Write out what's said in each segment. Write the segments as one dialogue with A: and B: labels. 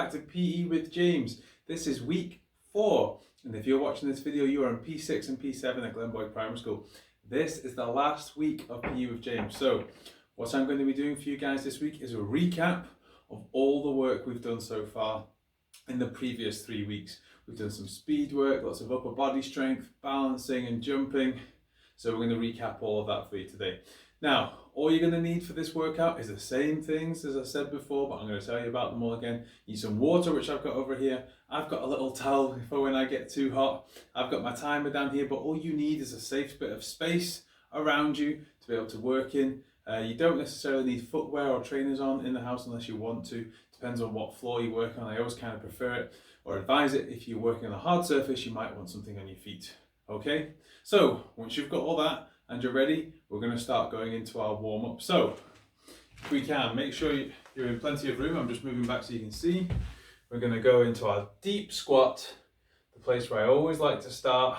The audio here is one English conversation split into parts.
A: back to PE with James. This is week 4, and if you're watching this video, you are in P6 and P7 at Glenboig Primary School. This is the last week of PE with James. So what I'm going to be doing for you guys this week is a recap of all the work we've done so far in the previous 3 weeks. We've done some speed work, lots of upper body strength, balancing and jumping. So we're going to recap all of that for you today. Now, all you're going to need for this workout is the same things as I said before, but I'm going to tell you about them all again. You need some water, which I've got over here. I've got a little towel for when I get too hot. I've got my timer down here, but all you need is a safe bit of space around you to be able to work in. You don't necessarily need footwear or trainers on in the house unless you want to. Depends on what floor you work on. I always kind of prefer it or advise it. If you're working on a hard surface, you might want something on your feet. Okay, so once you've got all that and you're ready, we're going to start going into our warm-up. So if we can, make sure you're in plenty of room. I'm just moving back so you can see. We're going to go into our deep squat, the place where I always like to start.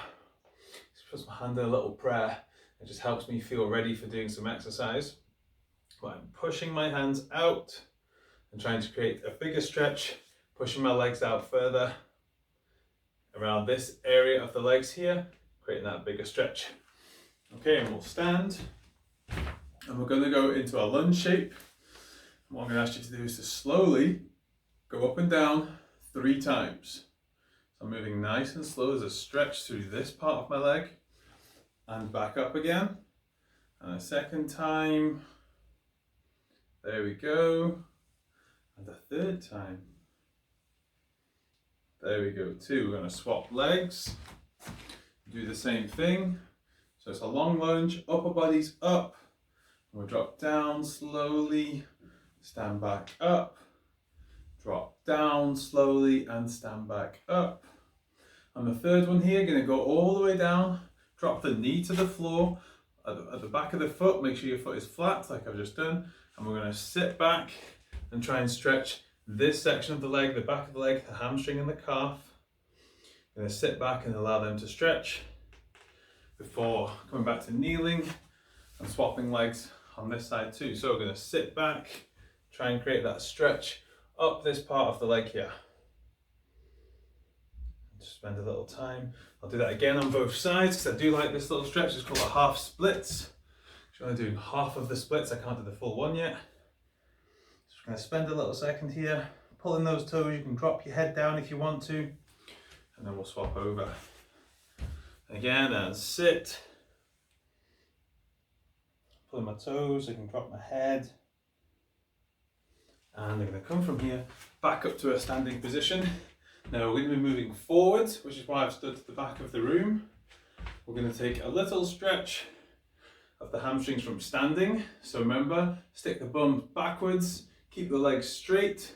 A: Just put my hand in a little prayer. It just helps me feel ready for doing some exercise. But I'm pushing my hands out and trying to create a bigger stretch, pushing my legs out further around this area of the legs here, creating that bigger stretch. Okay, and we'll stand. And we're going to go into a lunge shape. And what I'm going to ask you to do is to slowly go up and down 3 times. So I'm moving nice and slow as I stretch through this part of my leg and back up again. And a second time. There we go. And a third time. There we go too. We're going to swap legs. Do the same thing. So it's a long lunge, upper body's up. We'll drop down slowly, stand back up, drop down slowly and stand back up. On the third one here, going to go all the way down, drop the knee to the floor, at the back of the foot, make sure your foot is flat like I've just done. And we're going to sit back and try and stretch this section of the leg, the back of the leg, the hamstring and the calf. Going to sit back and allow them to stretch before coming back to kneeling and swapping legs on this side too. So we're going to sit back, try and create that stretch up this part of the leg here. Just spend a little time. I'll do that again on both sides because I do like this little stretch. It's called a half splits. I'm only doing half of the splits. I can't do the full one yet. Just going to spend a little second here, pulling those toes. You can drop your head down if you want to, and then we'll swap over. Again, and sit. Pulling my toes, I can drop my head. And I'm going to come from here back up to a standing position. Now we're going to be moving forward, which is why I've stood at the back of the room. We're going to take a little stretch of the hamstrings from standing. So remember, stick the bum backwards, keep the legs straight.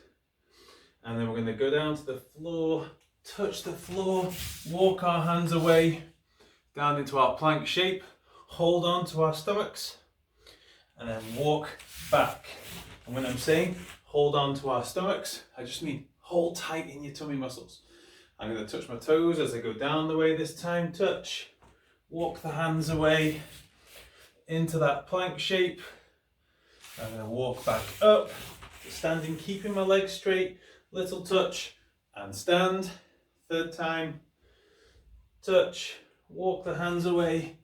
A: And then we're going to go down to the floor, touch the floor, walk our hands away down into our plank shape, hold on to our stomachs, and then walk back. And when I'm saying hold on to our stomachs, I just mean hold tight in your tummy muscles. I'm going to touch my toes as I go down the way this time, touch, walk the hands away into that plank shape. I'm going to walk back up, standing, keeping my legs straight, little touch, and stand. Third time, touch, walk the hands away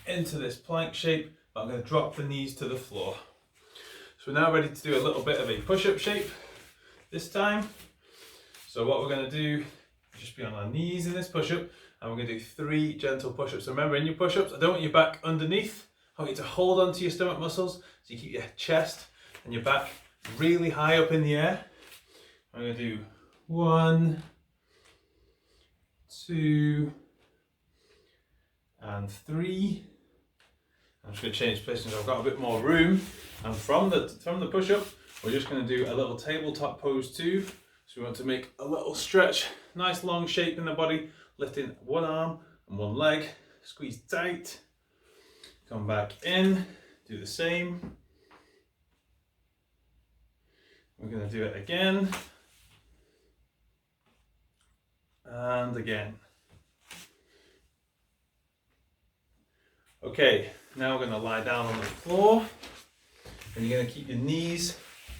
A: into this plank shape. I'm going to drop the knees to the floor. So we're now ready to do a little bit of a push-up shape this time. So what we're going to do is just be on our knees in this push-up, and we're going to do 3 gentle push-ups. So remember, in your push-ups, I don't want your back underneath. I want you to hold onto your stomach muscles so you keep your chest and your back really high up in the air. I'm going to do 1, 2, and 3. I'm just going to change positions. I've got a bit more room. And from the push-up, we're just going to do a little tabletop pose too. So we want to make a little stretch, nice long shape in the body, lifting one arm and one leg, squeeze tight, come back in, do the same. We're going to do it again and again. Okay, now we're going to lie down on the floor, and you're going to keep your knees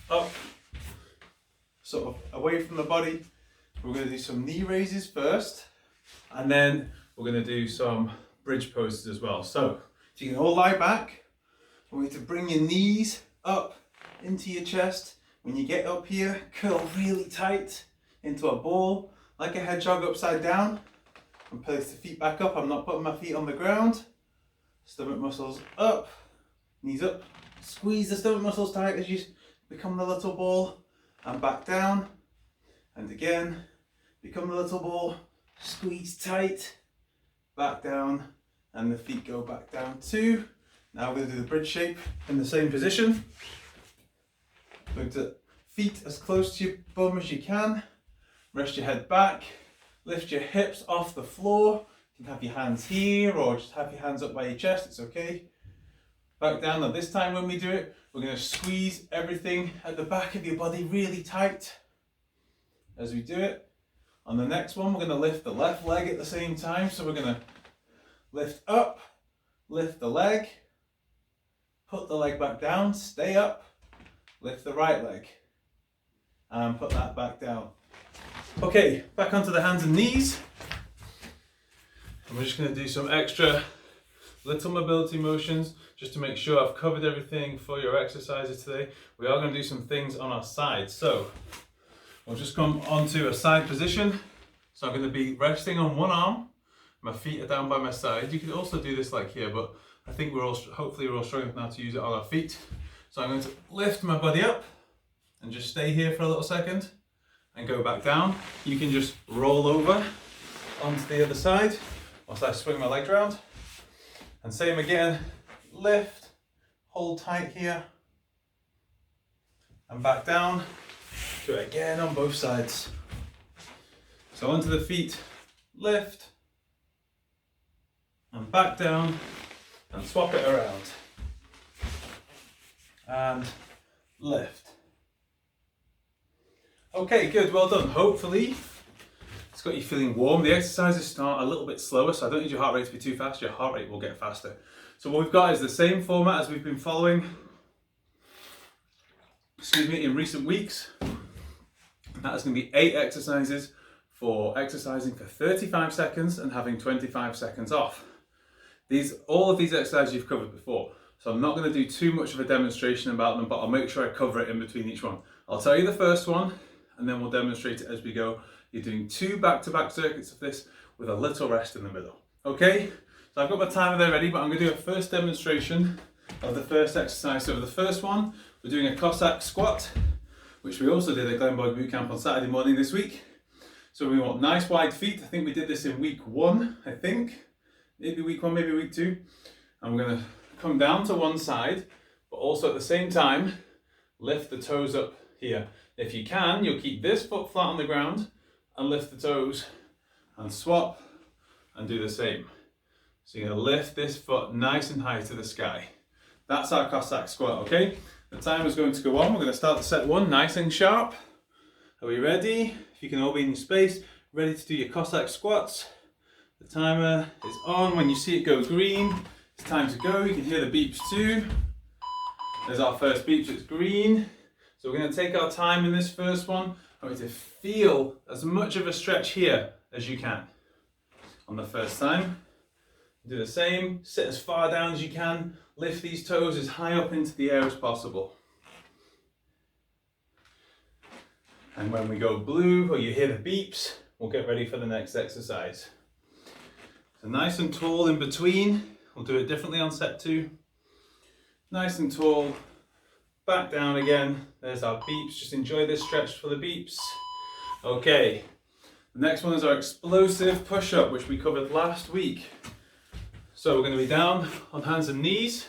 A: up sort of away from the body. We're going to do some knee raises first, and then we're going to do some bridge poses as well. So if you can all lie back, I want you to bring your knees up into your chest. When you get up here, curl really tight into a ball, like a hedgehog upside down, and place the feet back up. I'm not putting my feet on the ground. Stomach muscles up, knees up. Squeeze the stomach muscles tight as you become the little ball, and back down. And again, become the little ball, squeeze tight, back down, and the feet go back down too. Now we're going to do the bridge shape in the same position. Going to feet as close to your bum as you can. Rest your head back. Lift your hips off the floor. You can have your hands here or just have your hands up by your chest. It's okay. Back down. Now this time when we do it, we're going to squeeze everything at the back of your body really tight as we do it. On the next one, we're going to lift the left leg at the same time. So we're going to lift up, lift the leg, put the leg back down, stay up, lift the right leg, and put that back down. Okay, back onto the hands and knees. And we're just going to do some extra little mobility motions just to make sure I've covered everything for your exercises today. We are going to do some things on our sides. So we'll just come onto a side position. So I'm going to be resting on one arm. My feet are down by my side. You could also do this like here, but I think hopefully we're all strong enough now to use it on our feet. So I'm going to lift my body up and just stay here for a little second and go back down. You can just roll over onto the other side whilst I swing my legs around. And same again, lift, hold tight here, and back down. Do it again on both sides. So onto the feet, lift, and back down, and swap it around. And lift. Okay, good, well done. Hopefully it's got you feeling warm. The exercises start a little bit slower, so I don't need your heart rate to be too fast. Your heart rate will get faster. So what we've got is the same format as we've been following, in recent weeks. That is going to be 8 exercises for exercising for 35 seconds and having 25 seconds off. All of these exercises you've covered before. So I'm not going to do too much of a demonstration about them, but I'll make sure I cover it in between each one. I'll tell you the first one, and then we'll demonstrate it as we go. You're doing 2 back-to-back circuits of this with a little rest in the middle. Okay? So I've got my timer there ready, but I'm going to do a first demonstration of the first exercise. So the first one, we're doing a Cossack squat, which we also did at Glenboig Bootcamp on Saturday morning this week. So we want nice wide feet. I think we did this in week 1, I think. Maybe week 1, maybe week 2. And we're going to come down to one side, but also at the same time, lift the toes up here. If you can, you'll keep this foot flat on the ground and lift the toes and swap and do the same. So you're going to lift this foot nice and high to the sky. That's our Cossack squat, okay? The timer is going to go on. We're going to start the set 1 nice and sharp. Are we ready? If you can all be in your space, ready to do your Cossack squats. The timer is on. When you see it go green, it's time to go. You can hear the beeps too. There's our first beep, it's green. So we're going to take our time in this first one. I want you to feel as much of a stretch here as you can. On the first time, do the same. Sit as far down as you can. Lift these toes as high up into the air as possible. And when we go blue or you hear the beeps, we'll get ready for the next exercise. So nice and tall in between. We'll do it differently on set 2. Nice and tall. Back down again. There's our beeps. Just enjoy this stretch for the beeps. Okay. The next one is our explosive push-up, which we covered last week. So we're going to be down on hands and knees.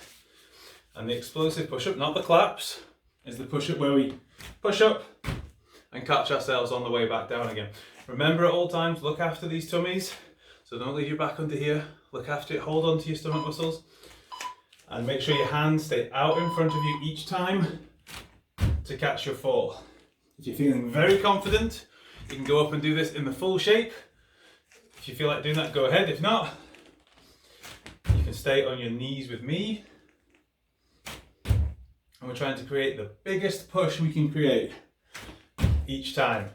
A: And the explosive push-up, not the claps, is the push-up where we push up and catch ourselves on the way back down again. Remember at all times, look after these tummies. So don't leave your back under here. Look after it, hold on to your stomach muscles. And make sure your hands stay out in front of you each time to catch your fall. If you're feeling very confident, you can go up and do this in the full shape. If you feel like doing that, go ahead. If not, you can stay on your knees with me. And we're trying to create the biggest push we can create. each time.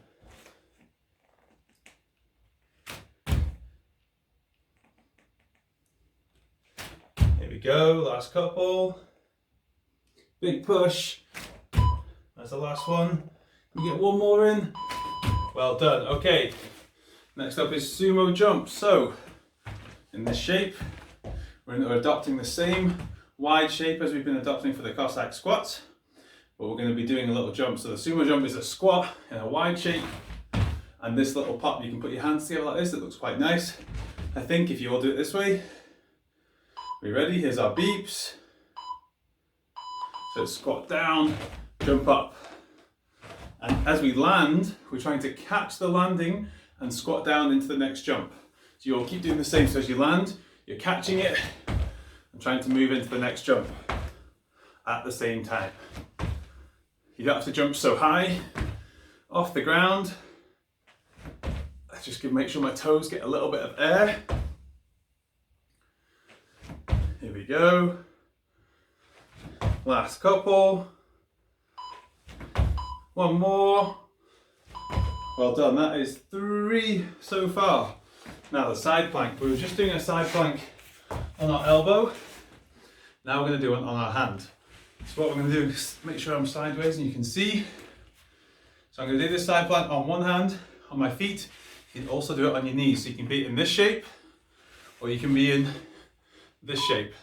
A: Here we go, last couple. Big push. That's the last one. Can we get one more in? Well done. Okay, next up is sumo jump. So, in this shape, we're adopting the same wide shape as we've been adopting for the Cossack squats, but we're going to be doing a little jump. So the sumo jump is a squat in a wide shape, and this little pop, you can put your hands together like this. It looks quite nice. I think if you all do it this way. We ready? Here's our beeps. So squat down, jump up. And as we land, we're trying to catch the landing and squat down into the next jump. So you'll keep doing the same. So as you land, you're catching it and trying to move into the next jump at the same time. You don't have to jump so high off the ground. Let's just make sure my toes get a little bit of air. Here we go. Last couple. One more. Well done. That is 3 so far. Now the side plank. We were just doing a side plank on our elbow. Now we're going to do it on our hand. So what we're going to do is make sure I'm sideways and you can see. So I'm going to do this side plank on one hand, on my feet. You can also do it on your knees. So you can be in this shape or you can be in this shape.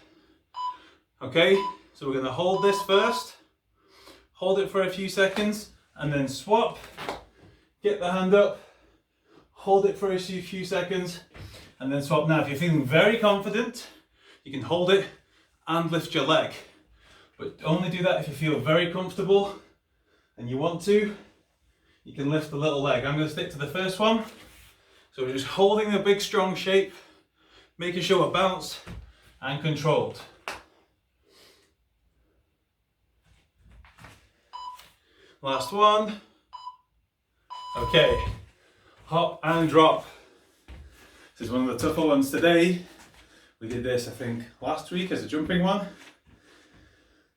A: Okay, so we're going to hold this first. Hold it for a few seconds and then swap. Get the hand up. Hold it for a few seconds and then swap. Now if you're feeling very confident, you can hold it and lift your leg. But only do that if you feel very comfortable and you want to. You can lift the little leg. I'm going to stick to the first one. So we're just holding a big strong shape, making sure we're balanced and controlled. Last one. Okay, hop and drop. This is one of the tougher ones today. We did this, I think, last week as a jumping one.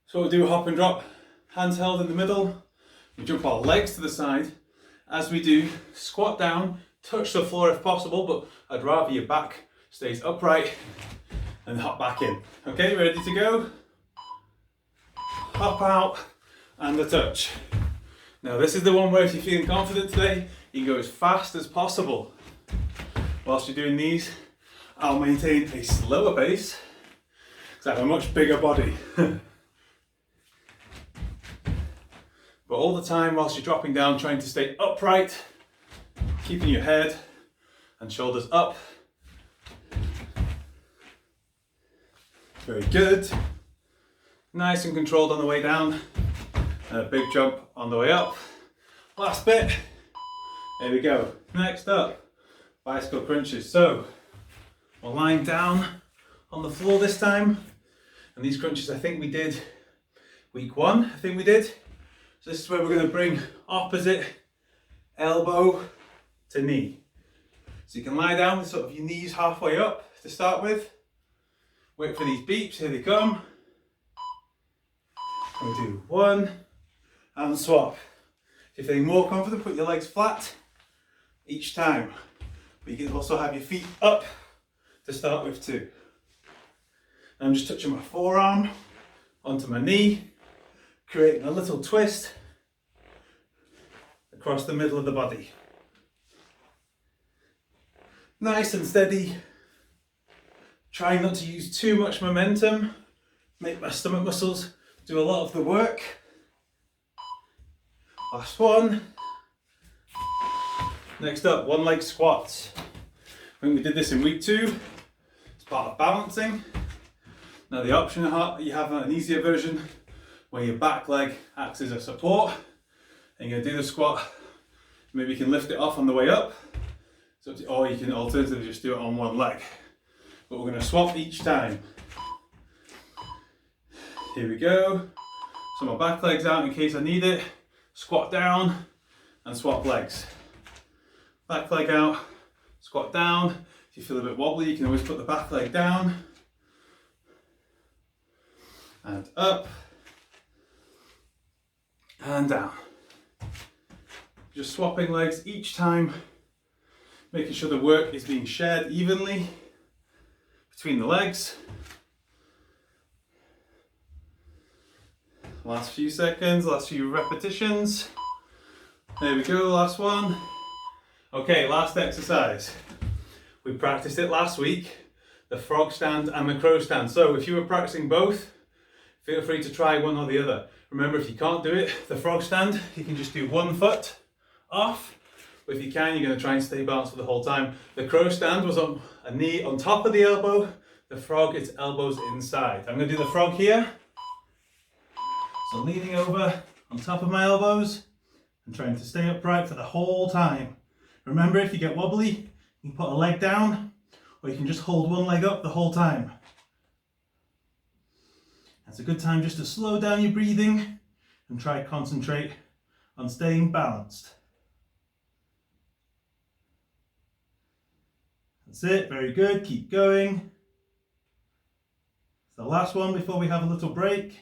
A: So we'll do a hop and drop, hands held in the middle. We jump our legs to the side. As we do, squat down, touch the floor if possible, but I'd rather your back stays upright and hop back in. Okay, ready to go? Hop out and a touch. Now this is the one where if you're feeling confident today, you can go as fast as possible. Whilst you're doing these, I'll maintain a slower pace because I have a much bigger body. But all the time whilst you're dropping down, trying to stay upright, keeping your head and shoulders up. Very good. Nice and controlled on the way down. And a big jump on the way up. Last bit. There we go. Next up, bicycle crunches. So we're lying down on the floor this time. And these crunches I think we did week 1, I think we did. So this is where we're going to bring opposite elbow to knee. So you can lie down with sort of your knees halfway up to start with. Wait for these beeps, here they come. And we do 1 and swap. If you're feeling more confident, put your legs flat each time. But you can also have your feet up to start with too. And I'm just touching my forearm onto my knee, creating a little twist across the middle of the body. Nice and steady. Trying not to use too much momentum. Make my stomach muscles do a lot of the work. Last one. Next up, one leg squats. I think we did this in week 2. It's part of balancing. Now the option you have an easier version where your back leg acts as a support. And you're going to do the squat. Maybe you can lift it off on the way up. Or you can alternatively just do it on one leg. But we're going to swap each time. Here we go. So my back leg's out in case I need it. Squat down and swap legs. Back leg out, squat down. If you feel a bit wobbly, you can always put the back leg down. And up. And down. Just swapping legs each time, making sure the work is being shared evenly between the legs. Last few seconds, last few repetitions. There we go, last one. Okay, last exercise. We practiced it last week, the frog stand and the crow stand. So if you were practicing both, feel free to try one or the other. Remember, if you can't do it, the frog stand, you can just do one foot off. But if you can, you're going to try and stay balanced for the whole time. The crow stand was on a knee on top of the elbow. The frog, it's elbows inside. I'm going to do the frog here. So leaning over on top of my elbows and trying to stay upright for the whole time. Remember, if you get wobbly, you can put a leg down, or you can just hold one leg up the whole time. It's a good time just to slow down your breathing and try to concentrate on staying balanced. That's it, very good, keep going. It's the last one before we have a little break.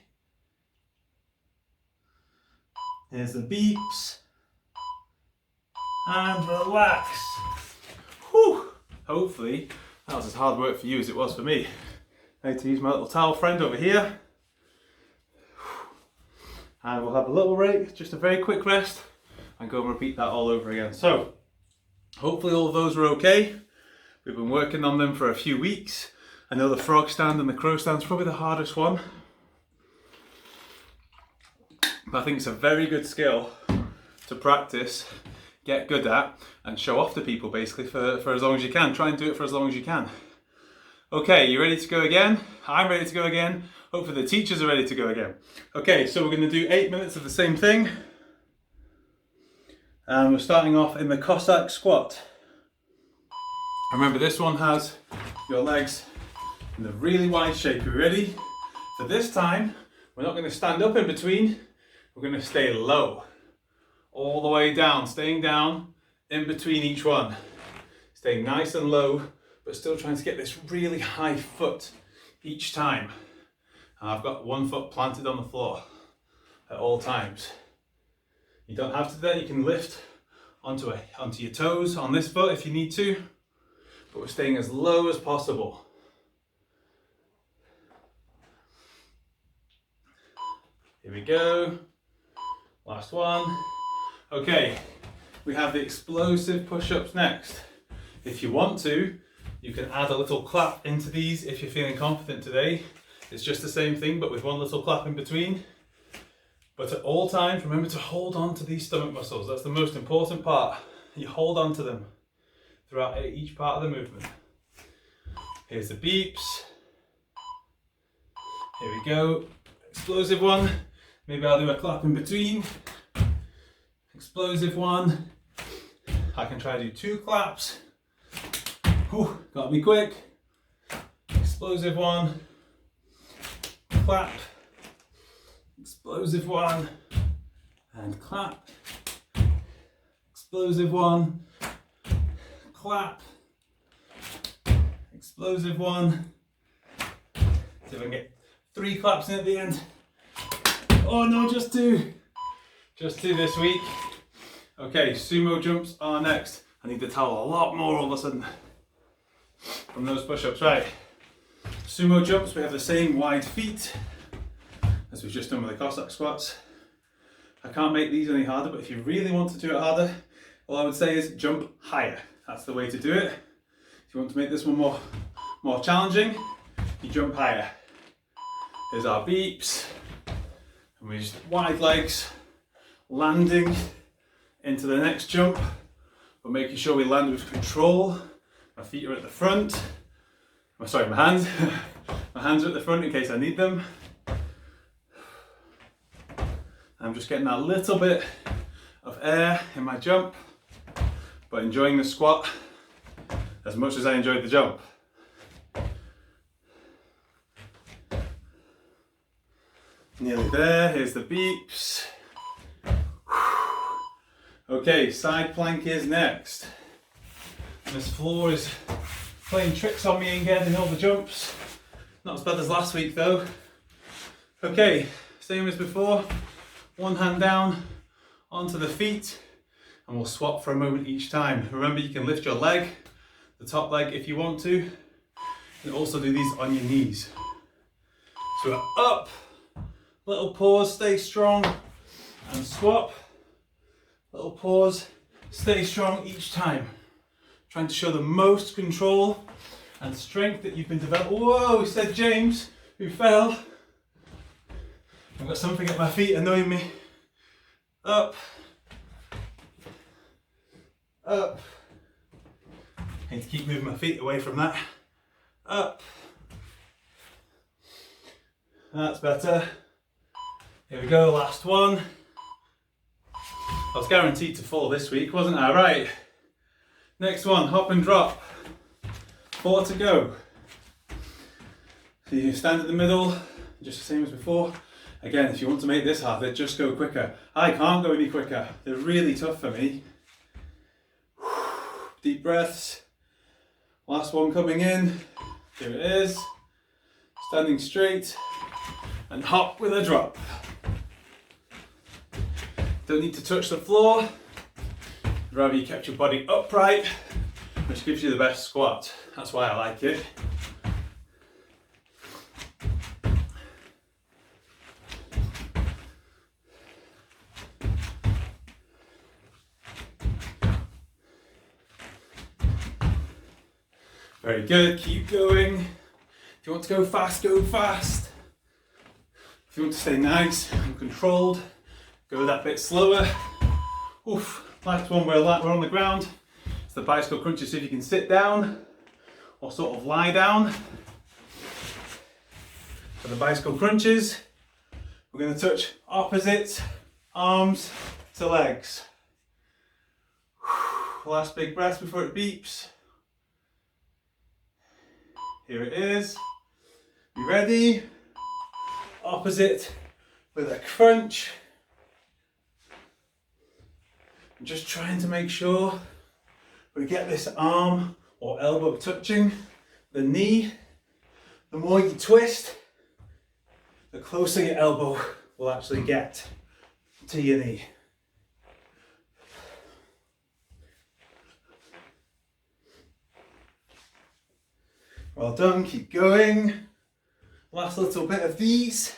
A: Here's the beeps. And relax. Whew. Hopefully that was as hard work for you as it was for me. I need to use my little towel friend over here. And we'll have a little break, just a very quick rest, and go and repeat that all over again. So, hopefully all of those were okay. We've been working on them for a few weeks. I know the frog stand and the crow stand is probably the hardest one. But I think it's a very good skill to practice, get good at, and show off to people basically for as long as you can. Try and do it for as long as you can. Okay, you ready to go again? I'm ready to go again. Hopefully the teachers are ready to go again. Okay, so we're going to do 8 minutes of the same thing. And we're starting off in the Cossack squat. Remember, this one has your legs in the really wide shape. Are you ready? So this time, we're not going to stand up in between. We're going to stay low. All the way down, staying down in between each one. Staying nice and low, but still trying to get this really high foot each time. And I've got one foot planted on the floor at all times. You don't have to do that, you can lift onto your toes on this foot if you need to, but we're staying as low as possible. Here we go, last one. Okay, we have the explosive push-ups next. If you want to, you can add a little clap into these if you're feeling confident today. It's just the same thing, but with one little clap in between. But at all times, remember to hold on to these stomach muscles. That's the most important part. You hold on to them throughout each part of the movement. Here's the beeps. Here we go. Explosive one. Maybe I'll do a clap in between. Explosive one. I can try to do 2 claps. Whew, gotta be quick. Explosive one. Clap. Explosive one. And clap. Explosive one. Clap. Explosive one. See if I can get 3 claps in at the end. Oh no, just 2. Just 2 this week. Okay, sumo jumps are next. I need the towel a lot more all of a sudden from those push-ups. Right, sumo jumps, we have the same wide feet as we've just done with the Cossack squats. I can't make these any harder, but if you really want to do it harder, all I would say is jump higher. That's the way to do it. If you want to make this one more challenging, you jump higher. Here's our beeps. And we just wide legs, landing into the next jump, but making sure we land with control. My feet are at the front. Sorry, my hands. My hands are at the front in case I need them. I'm just getting that little bit of air in my jump, but enjoying the squat as much as I enjoyed the jump. Nearly there, here's the beeps. Okay, side plank is next. This floor is playing tricks on me again in all the jumps. Not as bad as last week though. Okay, same as before. One hand down onto the feet and we'll swap for a moment each time. Remember, you can lift your leg, the top leg if you want to, and also do these on your knees. So we're up, little pause, stay strong, and swap. Little pause, stay strong each time. Trying to show the most control and strength that you've been developing. Whoa, said James, who fell. I've got something at my feet annoying me. Up. Up. I need to keep moving my feet away from that. Up. That's better. Here we go, last one. I was guaranteed to fall this week, wasn't I? Right. Next one, hop and drop. 4 to go. So you stand in the middle, just the same as before. Again, if you want to make this harder, just go quicker. I can't go any quicker. They're really tough for me. Deep breaths. Last one coming in. Here it is. Standing straight and hop with a drop. Don't need to touch the floor. I'd rather you kept your body upright, which gives you the best squat. That's why I like it. Very good, keep going. If you want to go fast, go fast. If you want to stay nice and controlled, go that bit slower. Oof. Last one, we're on the ground. It's the bicycle crunches, so if you can sit down or sort of lie down. For the bicycle crunches, we're going to touch opposite arms to legs. Last big breath before it beeps. Here it is. You ready? Opposite with a crunch. I'm just trying to make sure we get this arm or elbow touching the knee. The more you twist, the closer your elbow will actually get to your knee. Well done, keep going. Last little bit of these.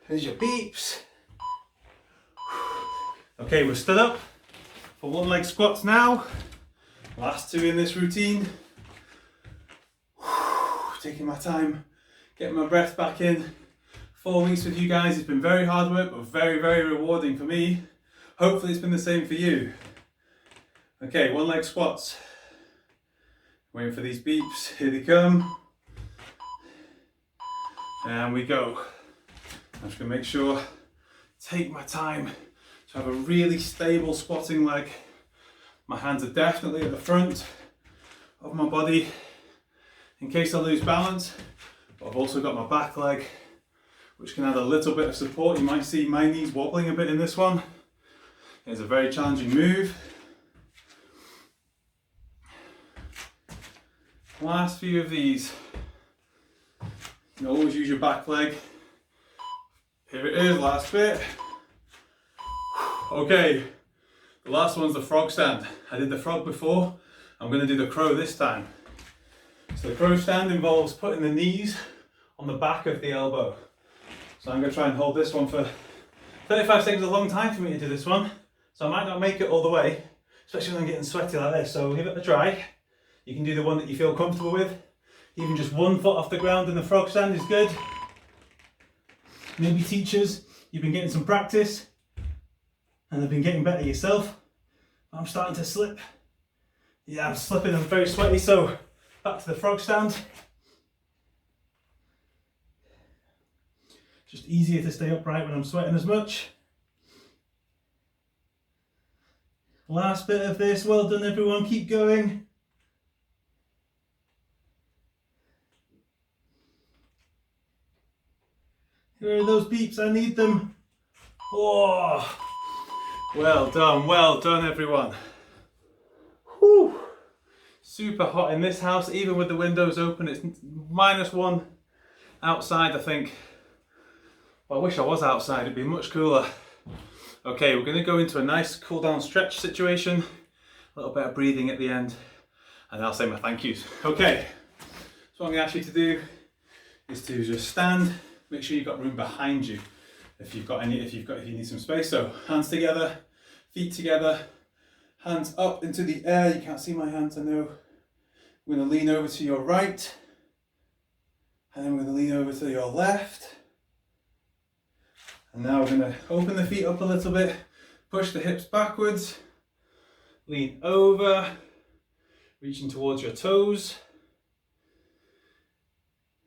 A: Here's your beeps. Okay, we're stood up for one leg squats now. Last 2 in this routine. Taking my time, getting my breath back in. 4 weeks with you guys, it's been very hard work, but very, very rewarding for me. Hopefully it's been the same for you. Okay, one leg squats. Waiting for these beeps, here they come. And we go. I'm just gonna make sure, take my time to have a really stable squatting leg. My hands are definitely at the front of my body in case I lose balance, but I've also got my back leg, which can add a little bit of support. You might see my knees wobbling a bit in this one. It's a very challenging move. Last few of these. You can always use your back leg. Here it is, last bit. Okay, the last one's the frog stand. I did the frog before, I'm going to do the crow this time. So the crow stand involves putting the knees on the back of the elbow. So I'm going to try and hold this one for 35 seconds, a long time for me to do this one. So I might not make it all the way, especially when I'm getting sweaty like this. So give it a try. You can do the one that you feel comfortable with. Even just 1 foot off the ground in the frog stand is good. Maybe teachers, you've been getting some practice and have been getting better yourself. I'm starting to slip. Yeah, I'm slipping, I'm very sweaty, so back to the frog stand. Just easier to stay upright when I'm sweating as much. Last bit of this, well done everyone, keep going. Here are those beeps, I need them. Oh, well done everyone. Whew. Super hot in this house, even with the windows open. It's -1 outside, I think. Well, I wish I was outside, it'd be much cooler. Okay, we're going to go into a nice cool down stretch situation, a little bit of breathing at the end, and I'll say my thank yous. Okay, so what I'm going to ask you to do is to just stand. Make sure you've got room behind you if you need some space. So hands together, feet together, hands up into the air. You can't see my hands, I know. We're going to lean over to your right, and then we're going to lean over to your left. And now we're going to open the feet up a little bit, push the hips backwards, lean over, reaching towards your toes.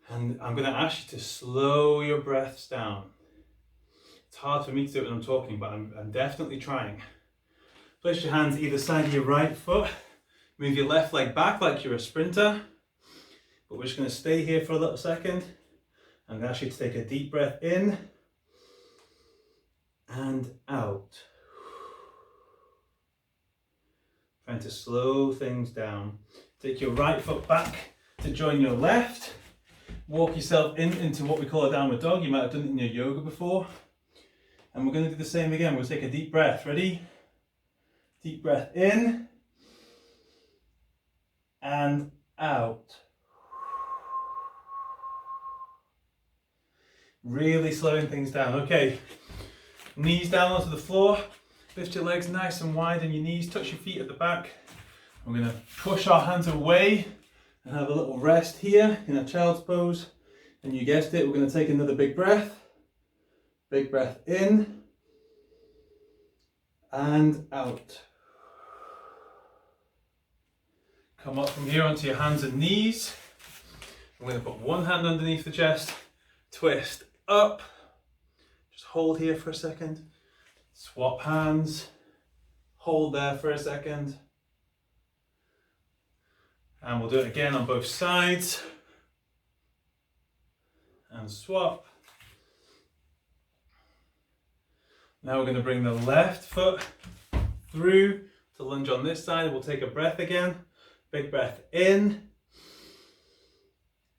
A: And I'm going to ask you to slow your breaths down. It's hard for me to do it when I'm talking, but I'm definitely trying. Place your hands either side of your right foot. Move your left leg back like you're a sprinter. But we're just going to stay here for a little second. I'm going to ask you to take a deep breath in and out. Trying to slow things down. Take your right foot back to join your left. Walk yourself into what we call a downward dog. You might have done it in your yoga before. And we're going to do the same again. We'll take a deep breath. Ready? Deep breath in and out. Really slowing things down. Okay, knees down onto the floor. Lift your legs nice and wide on your knees. Touch your feet at the back. We're going to push our hands away and have a little rest here in a child's pose. And you guessed it, we're going to take another big breath. Big breath in and out. Come up from here onto your hands and knees. I'm going to put one hand underneath the chest, twist up. Just hold here for a second. Swap hands. Hold there for a second. And we'll do it again on both sides. And swap. Now we're going to bring the left foot through to lunge on this side. We'll take a breath again. Big breath in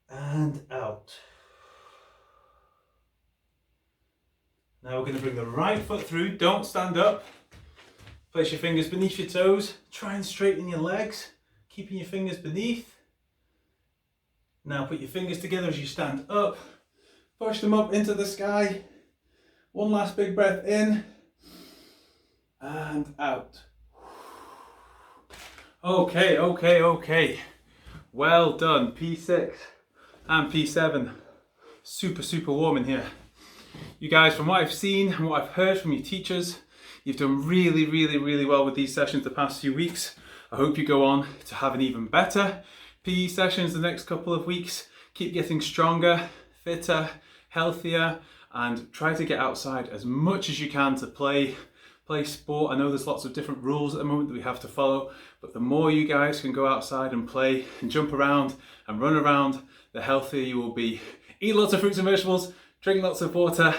A: and out. Now we're going to bring the right foot through. Don't stand up. Place your fingers beneath your toes. Try and straighten your legs, keeping your fingers beneath. Now put your fingers together as you stand up. Push them up into the sky. One last big breath in and out. Okay. Well done. P6 and P7. Super warm in here. You guys, from what I've seen and what I've heard from your teachers, you've done really well with these sessions the past few weeks. I hope you go on to have an even better PE sessions the next couple of weeks. Keep getting stronger, fitter, healthier, and try to get outside as much as you can to play sport. I know there's lots of different rules at the moment that we have to follow, but the more you guys can go outside and play and jump around and run around, the healthier you will be. Eat lots of fruits and vegetables, drink lots of water.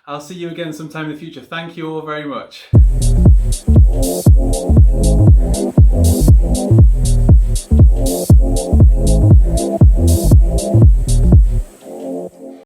A: I'll see you again sometime in the future. Thank you all very much.